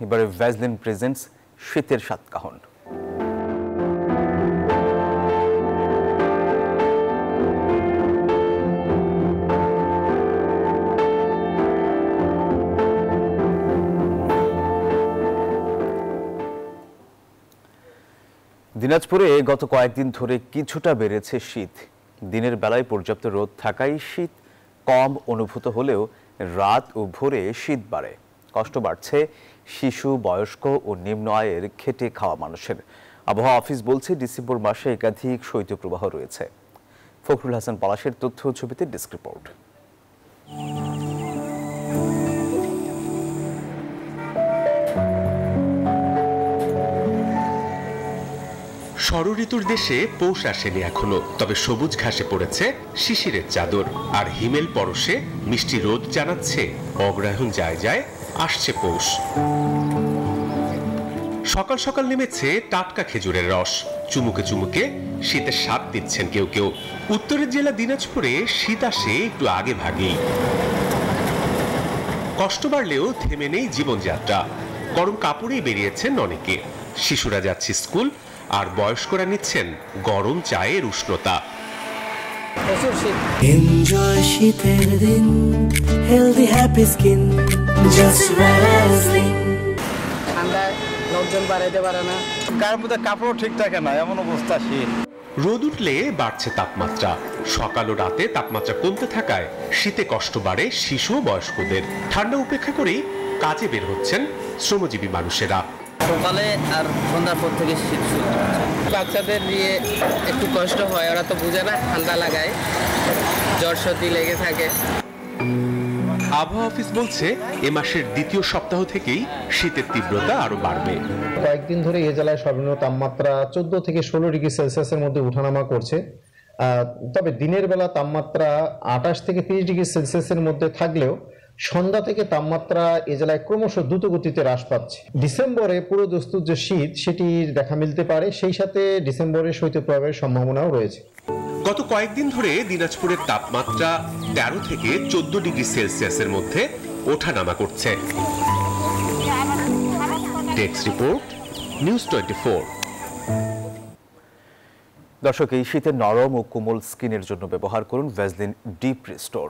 এবারে Vaseline presents শীতের সাতকাহন। দিনাজপুরে গত কয়েকদিন ধরে কিছুটা বেড়েছে শীত। দিনের বেলায় পর্যাপ্ত রোদ থাকায় শীত কম অনুভূত হলেও রাত ও ভোরে শীত বাড়ে। কষ্ট বাড়ছে শিশু, বয়স্ক ও নিম্ন আয়ের খেটে খাওয়া মানুষের। আবহাওয়া অফিস বলছে ডিসেম্বর মাসে একাধিক শৈত্যপ্রবাহ রয়েছে। ফখরুল হাসান পলাশের তথ্য ও ছবিতে ডেস্ক রিপোর্ট। ষড়ঋতুর দেশে পৌষ আসেনি এখনো, তবে সবুজ ঘাসে পড়েছে শিশিরের চাদর, আর হিমেল পরশে মিষ্টি রোদ জানাচ্ছে অগ্রহায়ণ যায় যায় আসছে পৌষ। সকাল সকাল নেমেছে টাটকা খেজুরের রস, চুমুকে চুমুকে শীতের স্বাদ দিচ্ছেন কেউ কেউ। উত্তরের জেলা দিনাজপুরে শীত আসে একটু আগে ভাগেই। কষ্ট বাড়লেও থেমে নেই জীবনযাত্রা। গরম কাপড়েই বেরিয়েছেন অনেকে। শিশুরা যাচ্ছে স্কুল, আর বয়স্করা নিচ্ছেন গরম চায়ের উষ্ণতা। এনজয় শীতের দিন, healthy happy skin, just Vaseline. ঠান্ডায় লোকজন বাড়াইতে পারে না, গায়ের মধ্যে কাপড় ঠিক থাকে না, এমন অবস্থা শীত। রোদ উঠলে বাড়ছে তাপমাত্রা। সকাল ও রাতে তাপমাত্রা কমতে থাকায় শীতে কষ্ট বাড়ে শিশু ও বয়স্কদের। ঠান্ডা উপেক্ষা করেই কাজে বের হচ্ছেন শ্রমজীবী মানুষেরা। সকালে আর সন্ধ্যার পর থেকে শীত শুরু হচ্ছে। বাচ্চাদের নিয়ে একটু কষ্ট হয়, ওরা তো বুঝে না, ঠান্ডা লাগায়, জ্বর সর্দি লেগে থাকে। আবহাওয়া অফিস বলছে এ মাসের দ্বিতীয় সপ্তাহ থেকেই শীতের তীব্রতা আরো বাড়বে। কয়েকদিন ধরে এ জেলায় সর্বনিম্ন তাপমাত্রা 14 থেকে 16 ডিগ্রি সেলসিয়াসের মধ্যে উঠানামা করছে। তবে দিনের বেলা তাপমাত্রা 28 থেকে 30 ডিগ্রি সেলসিয়াসের মধ্যে থাকলেও সন্ধ্যা থেকে তাপমাত্রা এ জেলায় ক্রমশ দ্রুত গতিতে হ্রাস পাচ্ছে। ডিসেম্বরে পুরো দস্তুর যে শীত সেটি দেখা মিলতে পারে, সেই সাথে ডিসেম্বরে শৈত্যপ্রবাহের সম্ভাবনাও রয়েছে। গত কয়েকদিন ধরে দিনাজপুরের তাপমাত্রা 13 থেকে 14 ডিগ্রি সেলসিয়াসের মধ্যে ওঠানামা করছে। Desk report, news 24। দর্শক, এই শীতের নরম ও কোমল স্কিনের জন্য ব্যবহার করুন ভ্যাসলিন ডিপ রিস্টোর।